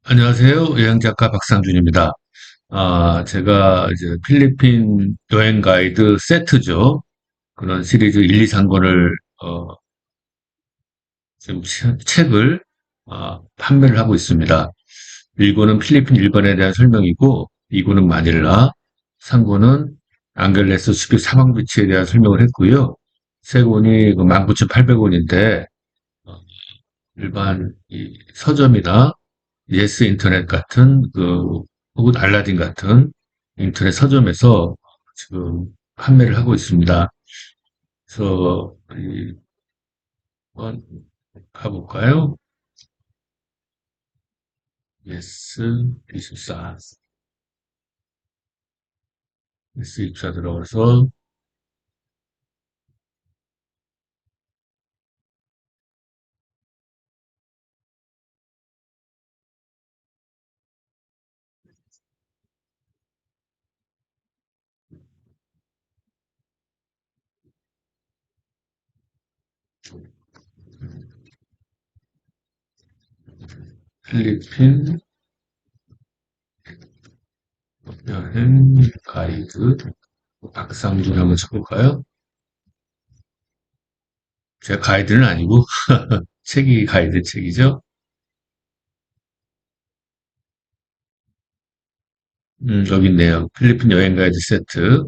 안녕하세요. 여행 작가 박상준입니다. 제가 이제 필리핀 여행 가이드 세트죠. 그런 시리즈 1, 2, 3권을, 지금 책을, 판매를 하고 있습니다. 1권은 필리핀 일반에 대한 설명이고, 2권은 마닐라, 3권은 앙겔레스 숲의 사막 비치에 대한 설명을 했고요. 3권이 19,800원인데, 일반 서점이나 예스 인터넷 같은 혹은 알라딘 같은 인터넷 서점에서 지금 판매를 하고 있습니다. 그래서 한번 가볼까요? 예스 24, 예스 24 들어가서 필리핀 여행 가이드 박상준 한번 쳐볼까요? 제가 가이드는 아니고 책이 가이드 책이죠. 여기 있네요. 필리핀 여행 가이드 세트.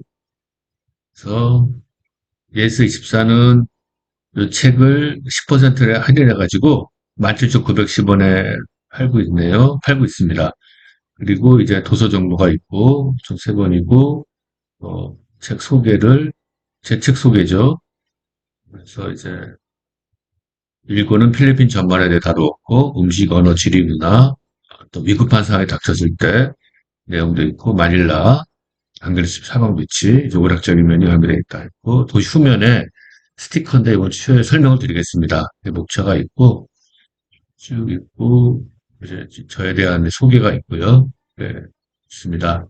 그래서 예스 24는 이 책을 10%를 할인해가지고 17,910원에 팔고 있습니다. 그리고 이제 도서 정보가 있고, 총 3권이고, 책 소개를, 제 책 소개죠. 그래서 이제 1권은 필리핀 전반에 대해 다루었고, 음식, 언어, 지리, 문화, 또 위급한 상황에 닥쳤을 때 내용도 있고, 마닐라, 안그레스 사방 비치, 이제 오락적인 면이 함유되어 있다 있고, 도시 후면에 스티커인데 이번 추후에 설명을 드리겠습니다. 목차가 있고, 쭉 있고, 이제 저에 대한 소개가 있고요. 네, 있습니다.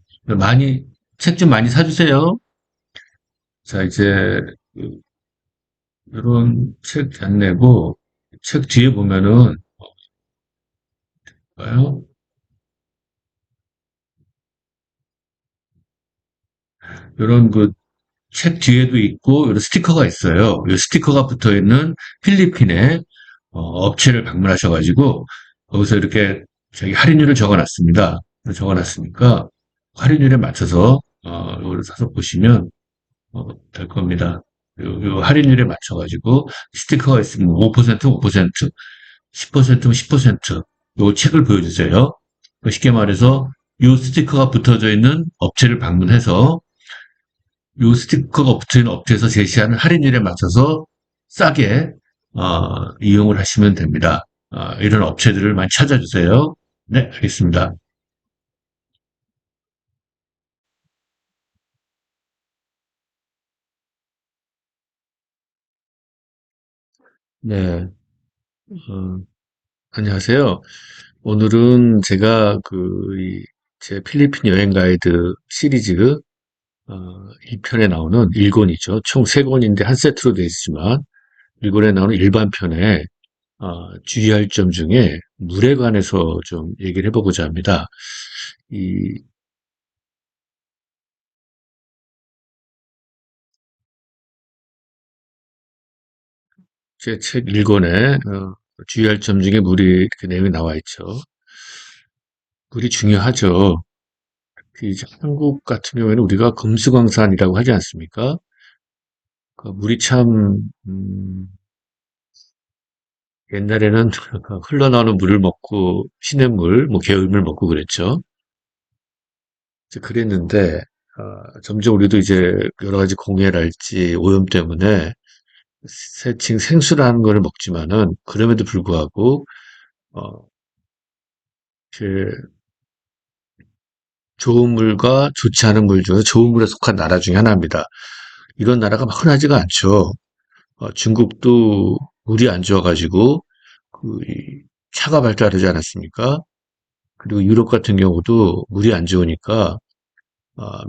책 좀 많이 사주세요. 자, 이제, 이런 책 안내고, 책 뒤에 보면은, 봐요. 이런 책 뒤에도 있고, 이런 스티커가 있어요. 이 스티커가 붙어 있는 필리핀의 업체를 방문하셔가지고, 거기서 이렇게 저기 할인율을 적어놨습니다. 적어놨으니까, 할인율에 맞춰서, 이거를 사서 보시면, 될 겁니다. 요 할인율에 맞춰가지고 스티커가 있으면 5%, 5%, 10%면 10%, 요 책을 보여주세요. 쉽게 말해서 요 스티커가 붙어져 있는 업체를 방문해서 요 스티커가 붙어 있는 업체에서 제시하는 할인율에 맞춰서 싸게 이용을 하시면 됩니다. 이런 업체들을 많이 찾아주세요. 네, 알겠습니다. 네, 어, 안녕하세요. 오늘은 제가 제 필리핀 여행 가이드 시리즈 1편에 나오는 1권이죠. 총 3권인데 한 세트로 되어 있지만 1권에 나오는 일반편에 주의할 점 중에 물에 관해서 좀 얘기를 해보고자 합니다. 이 제 책 1권에 주의할 점 중에 물이 이렇게 내용이 나와 있죠. 물이 중요하죠. 이제 한국 같은 경우에는 우리가 금수강산이라고 하지 않습니까? 물이 참 옛날에는 흘러나오는 물을 먹고 시냇물, 뭐 개울물 먹고 그랬죠. 이제 그랬는데 점점 우리도 이제 여러 가지 공해랄지 오염 때문에 새칭 생수라는 거를 먹지만은 그럼에도 불구하고 어, 그 좋은 물과 좋지 않은 물 중에서 좋은 물에 속한 나라 중에 하나입니다. 이런 나라가 막 흔하지가 않죠. 중국도 물이 안 좋아가지고 이 차가 발달하지 않았습니까? 그리고 유럽 같은 경우도 물이 안 좋으니까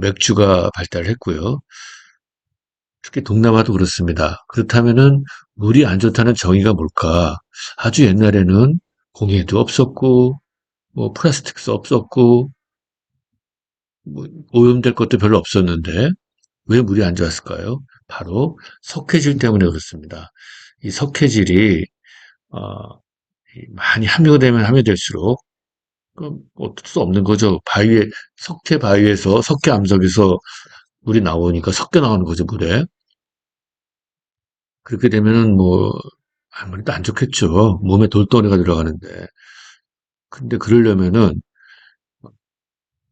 맥주가 발달했고요. 특히 동남아도 그렇습니다. 그렇다면은 물이 안 좋다는 정의가 뭘까? 아주 옛날에는 공해도 없었고 뭐 플라스틱도 없었고 뭐 오염될 것도 별로 없었는데 왜 물이 안 좋았을까요? 바로 석회질 때문에 그렇습니다. 이 석회질이 어, 많이 함유되면 함유될수록 어쩔 수 없는 거죠. 바위에 석회 바위에서 석회 암석에서 물이 나오니까 섞여 나오는 거죠, 물에. 그렇게 되면은 뭐 아무래도 안 좋겠죠. 몸에 돌덩어리가 들어가는데. 근데 그러려면은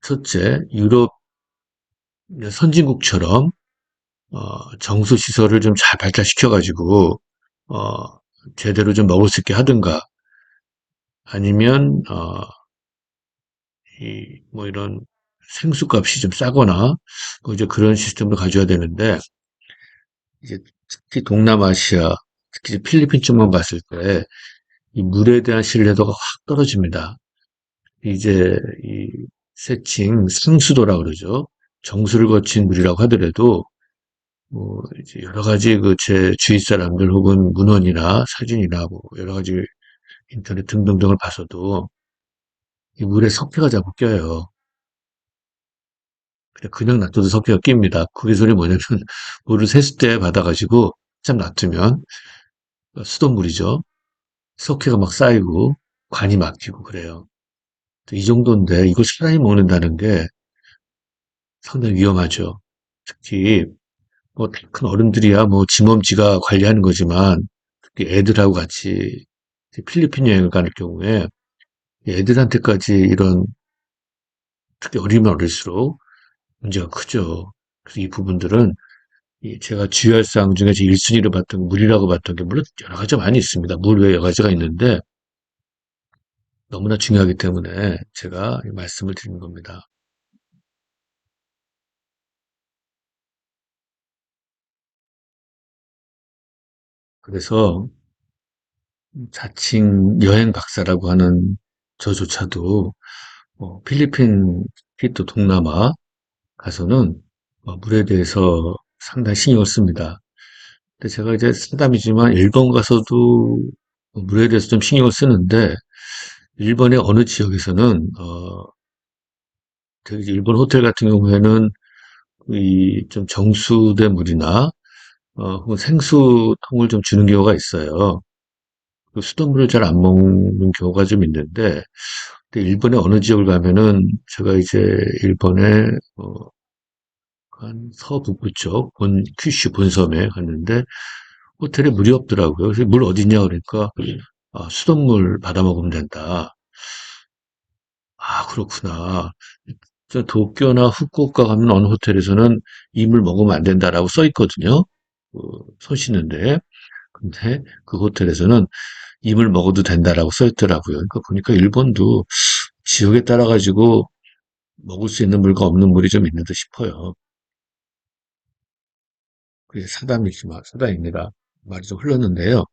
첫째, 유럽 선진국처럼 정수 시설을 좀 잘 발달시켜가지고 어, 제대로 좀 먹을 수 있게 하든가 아니면 뭐 이런 생수값이 좀 싸거나 뭐 이제 그런 시스템을 가져야 되는데 이제 특히 동남아시아, 특히 필리핀 쪽만 봤을 때 이 물에 대한 신뢰도가 확 떨어집니다. 이제 이 세칭 상수도라 그러죠. 정수를 거친 물이라고 하더라도 뭐 이제 여러 가지 그 제 주위 사람들 혹은 문헌이나 사진이나 뭐 여러 가지 인터넷 등등등을 봐서도 이 물에 석회가 자꾸 껴요. 그냥 놔둬도 석회가 낍니다. 그게 소리 뭐냐면 물을 세숫대 받아가지고 참 놔두면 수돗물이죠. 석회가 막 쌓이고 관이 막히고 그래요. 이 정도인데 이걸 사람이 먹는다는 게 상당히 위험하죠. 특히 뭐 큰 어른들이야 뭐 지몸지가 관리하는 거지만 특히 애들하고 같이 필리핀 여행을 가는 경우에 애들한테까지 이런 특히 어리면 어릴수록 문제가 크죠. 그래서 이 부분들은 제가 주요할 사항 중에 제 1순위로 봤던 물이라고 봤던 게 물론 여러 가지가 많이 있습니다. 물 외에 여러 가지가 있는데 너무나 중요하기 때문에 제가 말씀을 드리는 겁니다. 그래서 자칭 여행 박사라고 하는 저조차도 필리핀, 특히 또 동남아 가서는 물에 대해서 상당히 신경을 씁니다. 근데 제가 이제 사담이지만 일본 가서도 물에 대해서 좀 신경을 쓰는데 일본의 어느 지역에서는 특히 일본 호텔 같은 경우에는 이 좀 정수된 물이나 혹은 생수통을 좀 주는 경우가 있어요. 그 수돗물을 잘 안 먹는 경우가 좀 있는데 근데 일본의 어느 지역을 가면은 제가 이제 일본의 한 서북부 쪽 큐슈 본섬에 갔는데 호텔에 물이 없더라고요. 그래서 물 어디냐 그러니까 수돗물 받아 먹으면 된다. 아, 그렇구나. 저 도쿄나 후쿠오카 가면 어느 호텔에서는 이 물 먹으면 안 된다라고 써 있거든요. 그, 서 씻는데. 근데 그 호텔에서는 이 물 먹어도 된다라고 써 있더라고요. 그러니까 보니까 일본도 지역에 따라 가지고 먹을 수 있는 물과 없는 물이 좀 있는 듯 싶어요. 그게 사담이지만, 사담입니다. 말이 좀 흘렀는데요.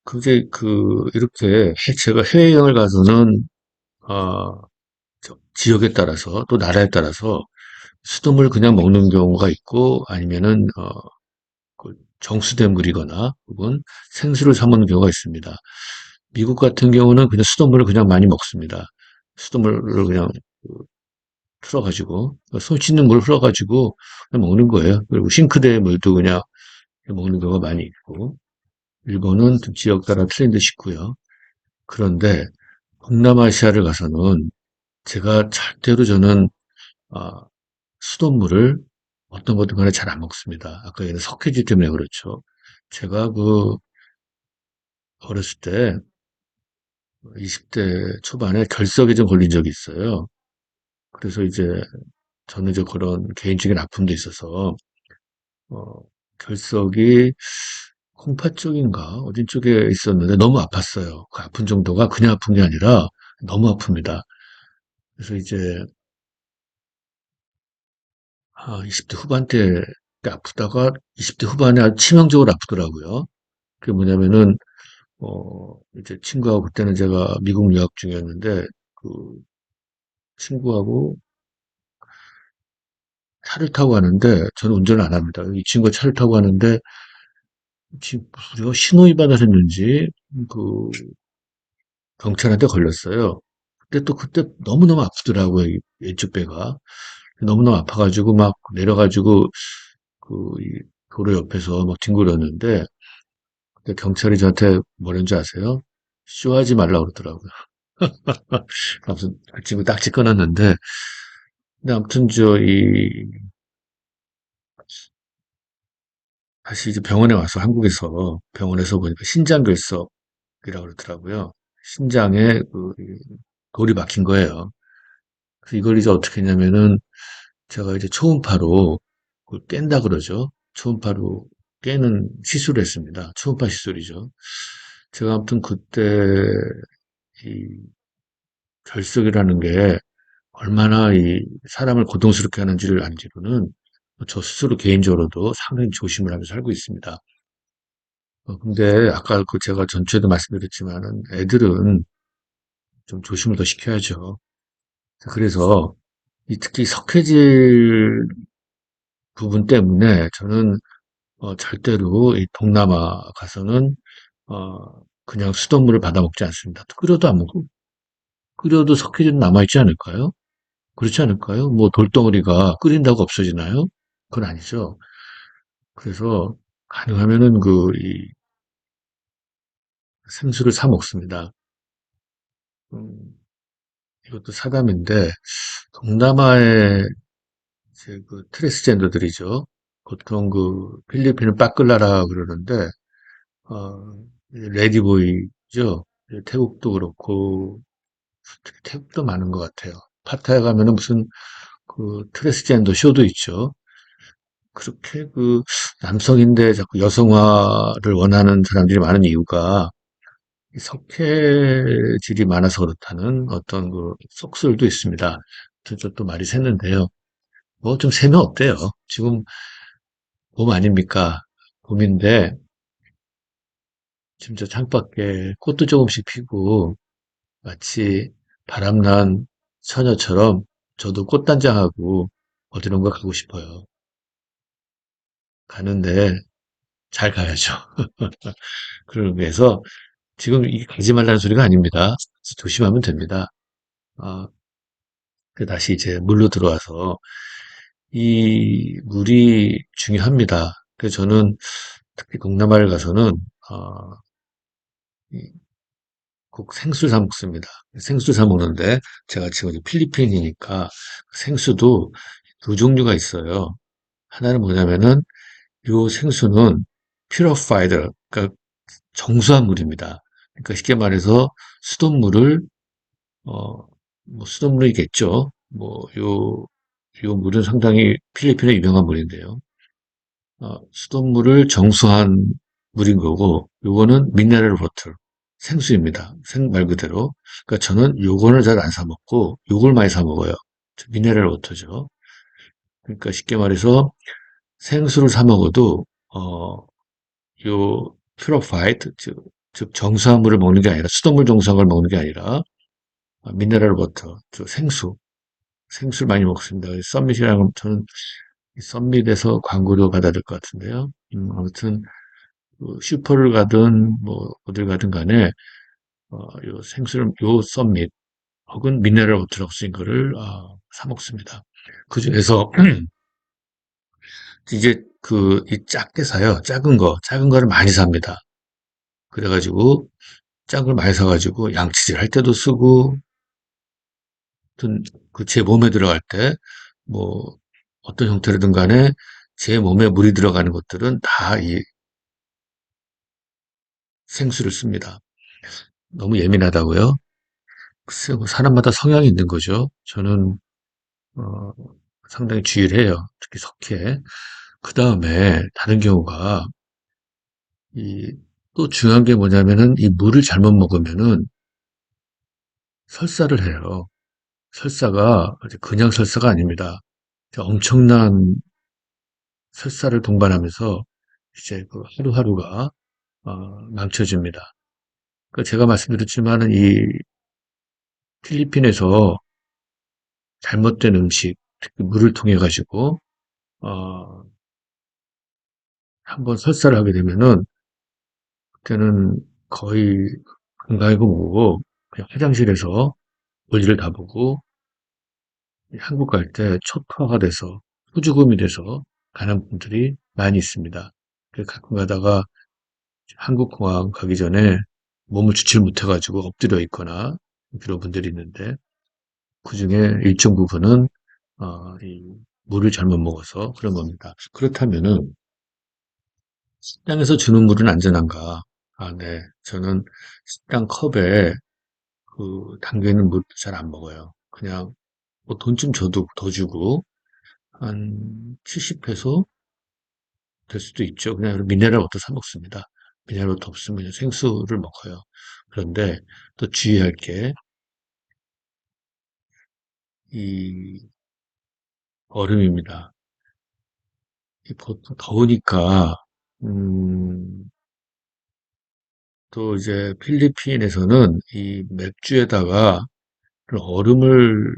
그게 이렇게 제가 해외여행을 가서는, 어, 지역에 따라서 또 나라에 따라서 수돗물 그냥 먹는 경우가 있고 아니면은, 그 정수된 물이거나 혹은 생수를 사 먹는 경우가 있습니다. 미국 같은 경우는 그냥 수돗물을 그냥 많이 먹습니다. 수돗물을 그냥 틀어가지고, 손 씻는 물 흘러가지고 그냥 먹는 거예요. 그리고 싱크대 물도 그냥 먹는 경우가 많이 있고, 일본은 좀 지역 따라 틀린 듯 싶고요. 그런데 동남아시아를 가서는 제가 절대로 저는 아, 수돗물을 어떤 것든 간에 잘 안 먹습니다. 아까 얘기한 석회질 때문에 그렇죠. 제가 어렸을 때 20대 초반에 결석에 좀 걸린 적이 있어요. 그래서 이제 저는 이제 그런 개인적인 아픔도 있어서 어, 결석이 콩팥 쪽인가 어딘 쪽에 있었는데 너무 아팠어요. 그 아픈 정도가 그냥 아픈 게 아니라 너무 아픕니다. 그래서 이제 20대 후반때 아프다가 20대 후반에 아주 치명적으로 아프더라고요. 그게 뭐냐면은 이제 친구하고 그때는 제가 미국 유학 중이었는데 그 친구하고 차를 타고 가는데 저는 운전을 안 합니다. 이 친구가 차를 타고 가는데 지금 우리가 신호위반을 했는지 그 경찰한테 걸렸어요. 근데 또 그때 너무너무 아프더라고요, 왼쪽 배가. 너무너무 아파가지고 막 내려가지고 이 도로 옆에서 막 뒹굴었는데, 그때 경찰이 저한테 뭐라는 줄 아세요? 쇼하지 말라고 그러더라고요. 아무튼 그 친구 딱지 끊었는데, 근데 아무튼 다시 이제 병원에 와서 한국에서 병원에서 보니까 신장결석이라고 그러더라고요. 신장에 돌이 박힌 거예요. 그래서 이걸 이제 어떻게 했냐면은 제가 이제 초음파로 그걸 깬다 그러죠. 초음파로 깨는 시술을 했습니다. 초음파 시술이죠. 제가 아무튼 그때 이 결석이라는 게 얼마나 이 사람을 고통스럽게 하는지를 안지로는 저 스스로 개인적으로도 상당히 조심을 하면서 살고 있습니다. 근데 아까 그 제가 전주에도 말씀드렸지만은 애들은 좀 조심을 더 시켜야죠. 그래서 이 특히 석회질 부분 때문에 저는 절대로 이 동남아 가서는 그냥 수돗물을 받아 먹지 않습니다. 끓여도 안 먹고 끓여도 석회질은 남아있지 않을까요? 그렇지 않을까요? 뭐 돌덩어리가 끓인다고 없어지나요? 그건 아니죠. 그래서 가능하면은 이 생수를 사 먹습니다. 음, 이것도 사담인데 동남아의 이제 그 트랜스젠더들이죠. 보통 그 필리핀은 빠끌라라 그러는데 어, 레디보이죠. 태국도 그렇고 특히 태국도 많은 것 같아요. 파타야 가면은 무슨 그 트랜스젠더 쇼도 있죠. 그렇게 남성인데 자꾸 여성화를 원하는 사람들이 많은 이유가 이 석회질이 많아서 그렇다는 어떤 속설도 있습니다. 저또 말이 샜는데요. 뭐 좀 세면 어때요? 지금 봄 아닙니까? 봄인데 지금 저 창밖에 꽃도 조금씩 피고 마치 바람난 처녀처럼 저도 꽃단장하고 어디론가 가고 싶어요. 가는데 잘 가야죠. 그러기 위해서 지금 이 가지 말라는 소리가 아닙니다. 조심하면 됩니다. 아, 다시 이제 물로 들어와서 이 물이 중요합니다. 그래서 저는 특히 동남아를 가서는 어, 이 꼭 생수를 사 먹습니다. 생수 사 먹는데 제가 지금 이제 필리핀이니까 생수도 두 종류가 있어요. 하나는 뭐냐면은 요 생수는 purified, 그러니까 정수한 물입니다. 그러니까 쉽게 말해서 수돗물을 어, 뭐 수돗물이겠죠. 요 물은 상당히 필리핀의 유명한 물인데요. 수돗물을 정수한 물인 거고, 요거는 미네랄 워터, 생수입니다. 생 말 그대로. 그러니까 저는 요거를 잘 안 사 먹고, 요걸 많이 사 먹어요. 미네랄 워터죠. 그러니까 쉽게 말해서 생수를 사 먹어도, 요, purified, 즉 정수한 물을 먹는 게 아니라, 수돗물 정수한 걸 먹는 게 아니라, 미네랄 워터, 즉 생수를 많이 먹습니다. 썸밋이라는 저는 썸밋에서 광고료 받아야 될 것 같은데요. 아무튼 슈퍼를 가든 뭐 어딜 가든 간에 요 생수를 요 썸밋 혹은 미네랄 워터라고 쓰인 거를 사 먹습니다. 그 중에서 이제 이 작게 사요. 작은 거를 많이 삽니다. 그래가지고 작은 걸 많이 사가지고 양치질 할 때도 쓰고, 아무튼 제 몸에 들어갈 때 뭐 어떤 형태로든 간에 제 몸에 물이 들어가는 것들은 다 이 생수를 씁니다. 너무 예민하다고요? 글쎄요, 뭐 사람마다 성향이 있는 거죠. 저는 어, 상당히 주의를 해요. 특히 석회. 그 다음에 다른 경우가 또 중요한 게 뭐냐면은 이 물을 잘못 먹으면은 설사를 해요. 설사가 그냥 설사가 아닙니다. 엄청난 설사를 동반하면서 이제 하루하루가 망쳐집니다. 제가 말씀드렸지만은 이 필리핀에서 잘못된 음식, 특히 물을 통해 가지고 어, 한번 설사를 하게 되면은 그때는 거의 건강이고 뭐고 그냥 화장실에서 볼일을 다 보고 한국 갈 때 초토화가 돼서 후주금이 돼서 가는 분들이 많이 있습니다. 가끔 가다가 한국 공항 가기 전에 몸을 주치를 못해가지고 엎드려 있거나 그런 분들이 있는데 그중에 일정 부분은 이 물을 잘못 먹어서 그런 겁니다. 그렇다면은 식당에서 주는 물은 안전한가? 아, 네. 저는 식당 컵에 그 담겨 있는 물 잘 안 먹어요. 그냥 뭐 돈 좀 줘도 더 주고 한 70페소 될 수도 있죠. 그냥 미네랄 워터 사 먹습니다. 미네랄 워터 없으면 그냥 생수를 먹어요. 그런데 또 주의할 게 이 얼음입니다. 이 보통 더우니까 음, 또 이제 필리핀에서는 이 맥주에다가 얼음을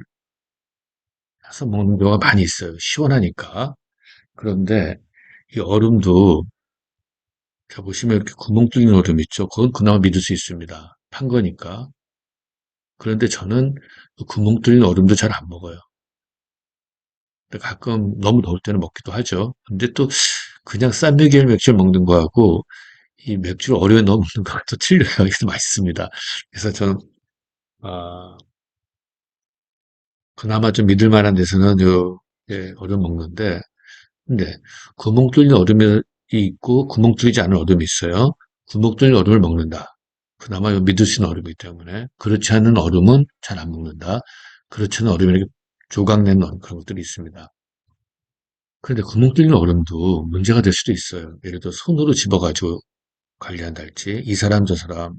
해서 먹는 경우가 많이 있어요. 시원하니까. 그런데 이 얼음도 자 보시면 이렇게 구멍 뚫린 얼음 있죠. 그건 그나마 믿을 수 있습니다. 판 거니까. 그런데 저는 그 구멍 뚫린 얼음도 잘 안 먹어요. 근데 가끔 너무 더울 때는 먹기도 하죠. 근데 또 그냥 싼미겔 맥주를 먹는 거하고 이 맥주를 얼음에 넣어 먹는 거하고 또 틀려요. 그래서 맛있습니다. 그래서 저는 아, 그나마 좀 믿을 만한 데서는 예, 얼음 먹는데 근데 구멍 뚫린 얼음이 있고 구멍 뚫리지 않은 얼음이 있어요. 구멍 뚫린 얼음을 먹는다. 그나마 믿을 수 있는 얼음이기 때문에 그렇지 않은 얼음은 잘 안 먹는다. 그렇지 않은 얼음이 이렇게 조각내는 그런 것들이 있습니다. 그런데 구멍 뚫린 얼음도 문제가 될 수도 있어요. 예를 들어 손으로 집어가지고 관리한달지 이 사람 저 사람과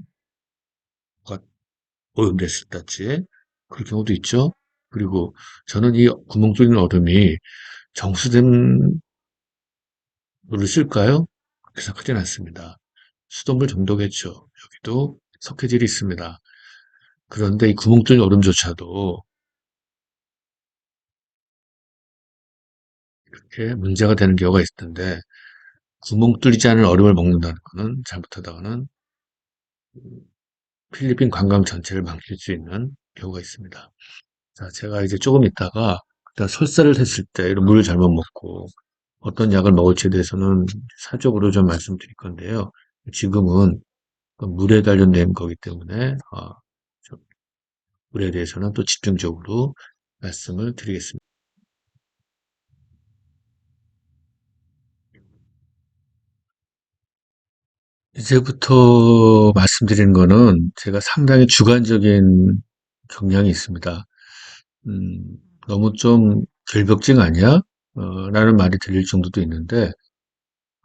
오염됐을지 그럴 경우도 있죠. 그리고 저는 이 구멍 뚫린 얼음이 정수된 물을 쓸까요? 그렇게 생각하진 않습니다. 수돗물 정도겠죠. 여기도 석회질이 있습니다. 그런데 이 구멍 뚫린 얼음조차도 이렇게 문제가 되는 경우가 있던데 구멍 뚫리지 않은 얼음을 먹는다는 것은 잘못하다가는 필리핀 관광 전체를 망칠 수 있는 경우가 있습니다. 자, 제가 이제 조금 있다가 일단 설사를 했을 때 이런 물을 잘못 먹고 어떤 약을 먹을지에 대해서는 사적으로 좀 말씀드릴 건데요. 지금은 물에 관련된 거기 때문에 좀 물에 대해서는 또 집중적으로 말씀을 드리겠습니다. 이제부터 말씀드리는 거는 제가 상당히 주관적인 경향이 있습니다. 음, 너무 좀 결벽증 아니야? 라는 말이 들릴 정도도 있는데,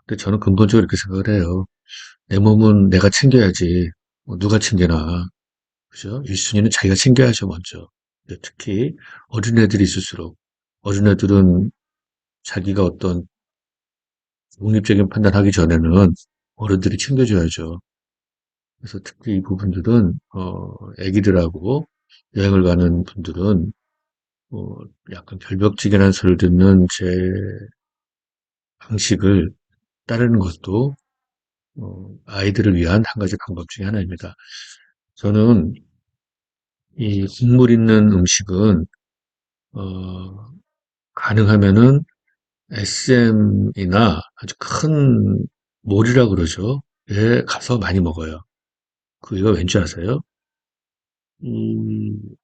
근데 저는 근본적으로 이렇게 생각을 해요. 내 몸은 내가 챙겨야지. 뭐 누가 챙겨나. 그죠? 1순위는 자기가 챙겨야죠, 먼저. 근데 특히 어린애들이 있을수록, 어린애들은 자기가 어떤 독립적인 판단하기 전에는 어른들이 챙겨줘야죠. 그래서 특히 이 부분들은, 애기들하고 여행을 가는 분들은, 어, 약간 결벽지근한 소리를 듣는 제 방식을 따르는 것도, 아이들을 위한 한 가지 방법 중에 하나입니다. 저는 이 국물 있는 음식은, 어, 가능하면은 SM이나 아주 큰 몰이라 그러죠. 에 가서 많이 먹어요. 그거 왠지 아세요? 이,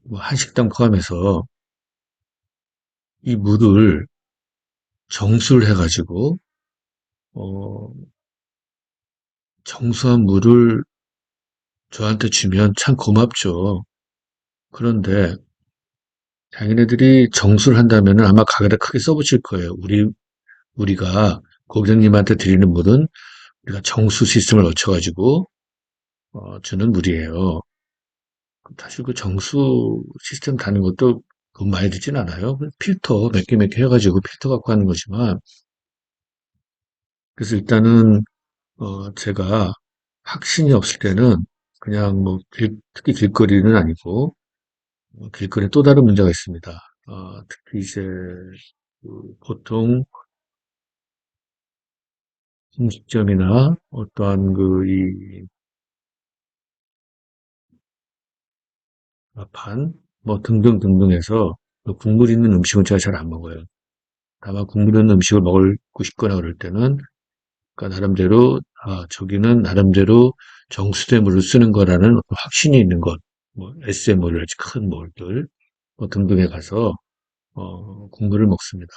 뭐 한식당 포함해서 이 물을 정수를 해가지고, 어, 정수한 물을 저한테 주면 참 고맙죠. 그런데 자기네들이 정수를 한다면 아마 가게다 크게 써붙일 거예요. 우리가 고객님한테 드리는 물은 우리가 정수 시스템을 거쳐가지고 주는 물이에요. 사실 그 정수 시스템 다는 것도 돈 많이 들진 않아요. 필터 몇 개 해가지고 필터 갖고 하는 거지만 그래서 일단은 제가 확신이 없을 때는 그냥 뭐 특히 길거리는 아니고 길거리에 또 다른 문제가 있습니다. 특히 이제 보통 음식점이나 어떠한 반, 뭐 등등등등 해서 국물 있는 음식은 제가 잘 안 먹어요. 다만 국물 있는 음식을 먹고 싶거나 그럴 때는 그러니까 나름대로 저기는 나름대로 정수된 물을 쓰는 거라는 어떤 확신이 있는 것, 뭐 SMR이랄지 큰 몰들 뭐 등등에 가서 국물을 먹습니다.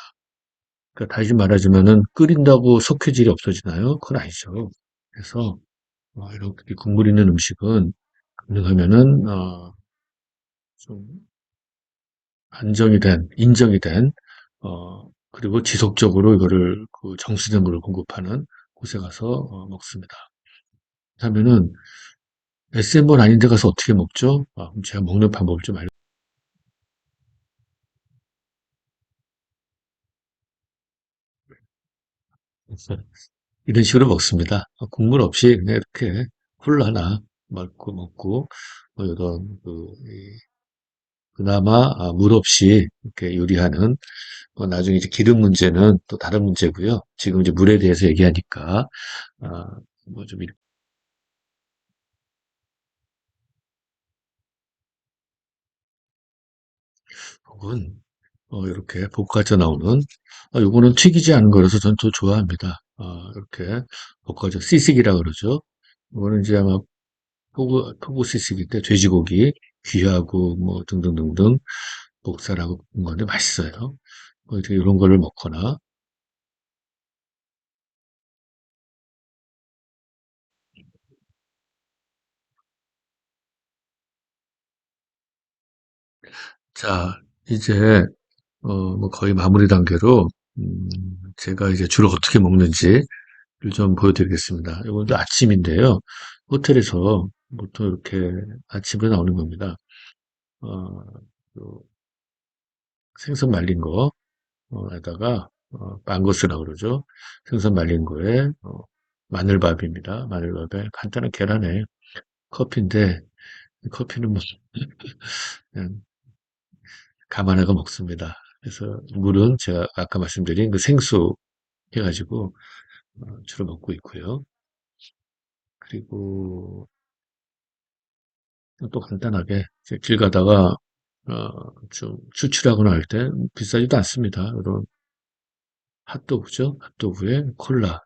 그러니까 다시 말하자면은 끓인다고 석회질이 없어지나요? 그건 아니죠. 그래서 이렇게 국물 있는 음식은 가능하면은 좀 안정이 된, 인정이 된, 그리고 지속적으로 이거를 그 정수된 물을 공급하는 곳에 가서 먹습니다. 하면은 SM몰 아닌 데 가서 어떻게 먹죠? 그럼 제가 먹는 방법을 좀 알려드릴게요. 이런 식으로 먹습니다. 국물 없이 그냥 이렇게 콜라나 먹고, 뭐 이런 그나마 물 없이 이렇게 요리하는 나중에 이제 기름 문제는 또 다른 문제고요. 지금 이제 물에 대해서 얘기하니까 아, 뭐좀 혹은 이렇게 볶아져 나오는 요거는 튀기지 않은 거라서 전 또 좋아합니다. 이렇게 볶아져 시식이라 그러죠. 이거는 이제 아마 토구 시식일 때 돼지고기 귀하고 뭐 등등등등 목살하고 볶은 건데 맛있어요. 이렇게 이런 거를 먹거나 자 이제 뭐 거의 마무리 단계로 제가 이제 주로 어떻게 먹는지를 좀 보여드리겠습니다. 이건 또 아침인데요. 호텔에서 보통 이렇게 아침에 나오는 겁니다. 어, 요 생선 말린 거, 에다가, 빵거스라고 그러죠. 생선 말린 거에, 마늘밥입니다. 마늘밥에 간단한 계란에 커피인데, 커피는 뭐, 그냥 감안하고 먹습니다. 그래서 물은 제가 아까 말씀드린 그 생수 해가지고, 주로 먹고 있고요. 그리고 또 간단하게 이제 길 가다가, 좀 추출하거나 할 때 비싸지도 않습니다. 이런 핫도그죠. 핫도그에 콜라.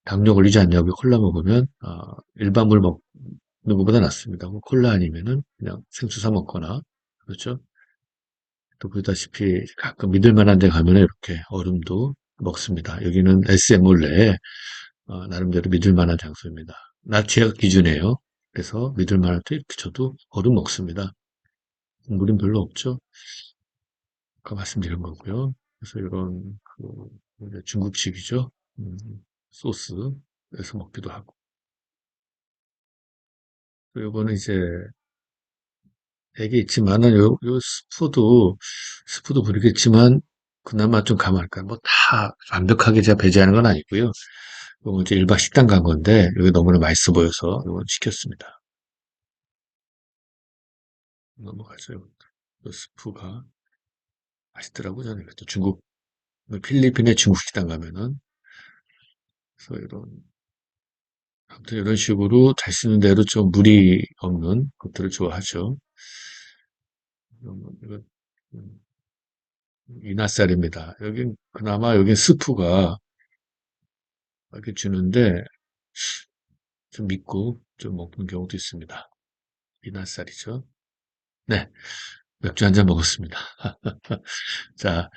당뇨 걸리지 않냐고 콜라 먹으면 일반 물 먹는 것보다 낫습니다. 콜라 아니면은 그냥 생수 사 먹거나 그렇죠. 또 보다시피 가끔 믿을 만한 데 가면 이렇게 얼음도 먹습니다. 여기는 SM 몰래에 나름대로 믿을 만한 장소입니다. 낮 제약 기준이에요. 그래서 믿을 만할 때 이렇게 저도 얼음 먹습니다. 물은 별로 없죠. 아까 말씀드린 거고요. 그래서 이런 이제 중국식이죠. 소스에서 먹기도 하고. 그리고 이거는 이제 되게 있지만은 요 스프도 그렇겠지만 그나마 좀 감할까. 뭐 다 완벽하게 제가 배제하는 건 아니고요. 요거 이제 일반 식당 간 건데 여기 너무나 맛있어 보여서 이건 시켰습니다. 넘어가죠. 요 스프가 맛있더라고요. 저는 또 필리핀의 중국 식당 가면은 그래서 아무튼 이런 식으로 잘 쓰는 대로 좀 무리 없는 것들을 좋아하죠. 이건 음, 이나쌀입니다. 그나마 여긴 스프가 이렇게 주는데 좀 믿고 좀 먹는 경우도 있습니다. 이나쌀이죠. 네, 맥주 한 잔 먹었습니다. 자,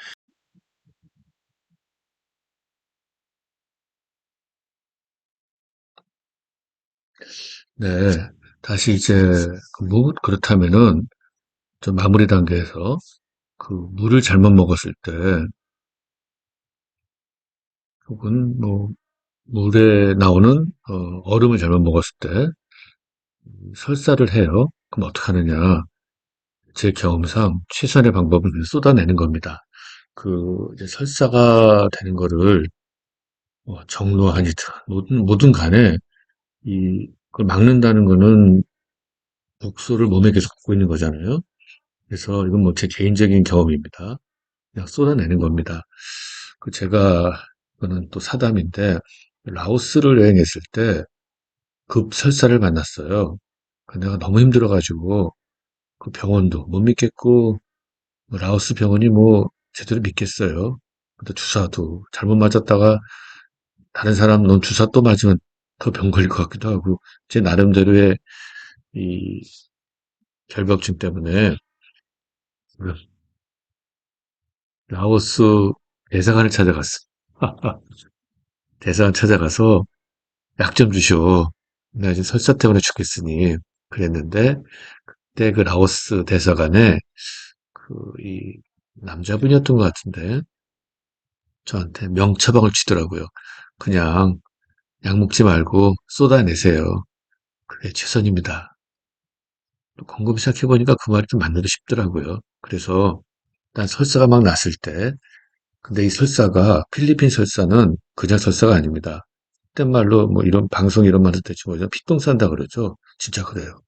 네, 다시 이제 그렇다면은 좀 마무리 단계에서 그 물을 잘못 먹었을 때 혹은 뭐 물에 나오는 얼음을 잘못 먹었을 때 설사를 해요. 그럼 어떻게 하느냐? 제 경험상 최선의 방법은 그냥 쏟아내는 겁니다. 이제 설사가 되는 거를 정로 아니든 뭐든 간에 그걸 막는다는 거는 독소를 몸에 계속 갖고 있는 거잖아요. 그래서 이건 뭐 제 개인적인 경험입니다. 그냥 쏟아내는 겁니다. 그거는 또 사담인데, 라오스를 여행했을 때 급설사를 만났어요. 내가 너무 힘들어가지고 그 병원도 못 믿겠고, 뭐 라오스 병원이 뭐 제대로 믿겠어요. 또 주사도 잘못 맞았다가 다른 사람 넌 주사 또 맞으면 더 병 걸릴 것 같기도 하고, 제 나름대로의 이 결벽증 때문에 라오스 대사관을 찾아갔어. 대사관 찾아가서 약 좀 주시오. 나 지금 설사 때문에 죽겠으니 그랬는데 그때 그 라오스 대사관에 그 이 남자분이었던 것 같은데 저한테 명처방을 주더라고요. 그냥 약 먹지 말고 쏟아내세요. 그게 최선입니다. 또 곰곰이 생각해보니까 그 말이 좀 맞는 듯 싶더라고요. 그래서 난 설사가 막 났을 때 근데 이 설사가 필리핀 설사는 그냥 설사가 아닙니다. 그땐 말로 뭐 이런 방송 이런 말도 되지 뭐 피똥 싼다 그러죠. 진짜 그래요.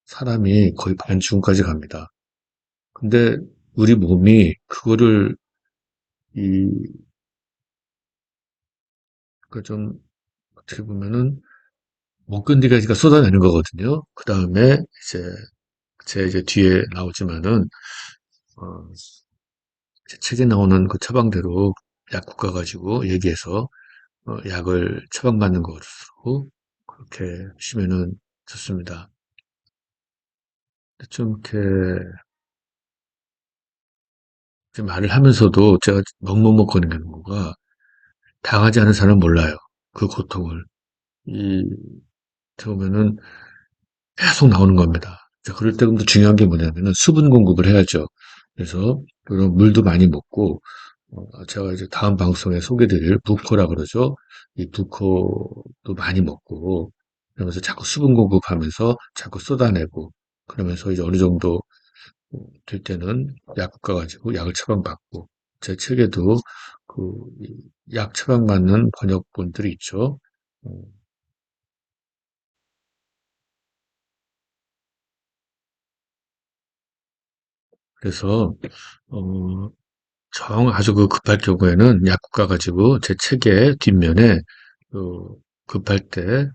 사람이 거의 반죽음까지 갑니다. 근데 우리 몸이 그거를 이 그 좀 어떻게 보면은 못 견디니까 쏟아내는 거거든요. 그 다음에 이제 제 이제 뒤에 나오지만은 어, 제 책에 나오는 그 처방대로 약국 가가지고 얘기해서 약을 처방받는 것으로 그렇게 하시면은 좋습니다. 좀 이렇게 말을 하면서도 제가 먹먹먹거리는 거가 당하지 않은 사람은 몰라요. 그 고통을. 이, 어떻게 보면은 계속 나오는 겁니다. 자, 그럴 때 근데 중요한 게 뭐냐면은 수분 공급을 해야죠. 그래서 그런 물도 많이 먹고 제가 이제 다음 방송에 소개드릴 부코라 그러죠. 이 부코도 많이 먹고 그러면서 자꾸 수분 공급하면서 자꾸 쏟아내고 그러면서 이제 어느 정도 될 때는 약국 가가지고 약을 처방받고 제 책에도 그 약 처방받는 번역본들이 있죠. 어, 그래서 어, 정 아주 그 급할 경우에는 약국 가가지고 제 책의 뒷면에 그 급할 때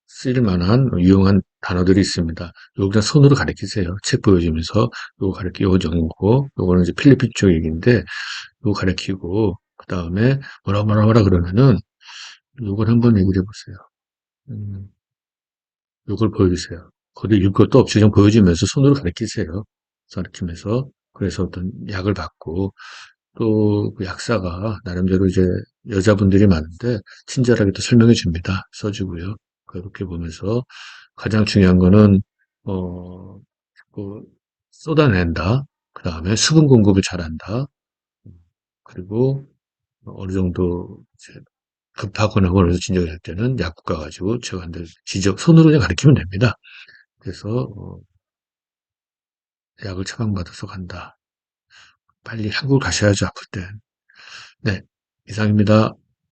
쓸 만한 유용한 단어들이 있습니다. 요거 그냥 손으로 가르치세요. 책 보여주면서 요거 가르치 요거 정고 요거는 이제 필리핀 쪽 얘기인데 요거 가르치고 그 다음에 뭐라 그러면은 요걸 한번 얘기를 해보세요. 음, 요걸 보여주세요. 거기 읽을 것도 없이 그냥 보여주면서 손으로 가르치세요. 가르치면서 그래서 어떤 약을 받고 또 그 약사가 나름대로 이제 여자분들이 많은데 친절하게 또 설명해 줍니다. 써주고요. 그렇게 보면서 가장 중요한 거는 어, 그 쏟아낸다. 그 다음에 수분 공급을 잘한다. 그리고 어느 정도 이제 급하거나 어느 정도 진정이 될 때는 약국 가가지고 제가 한테 지적 손으로 그냥 가르치면 됩니다. 그래서 약을 처방받아서 간다. 빨리 한국 가셔야죠 아플 때. 네, 이상입니다.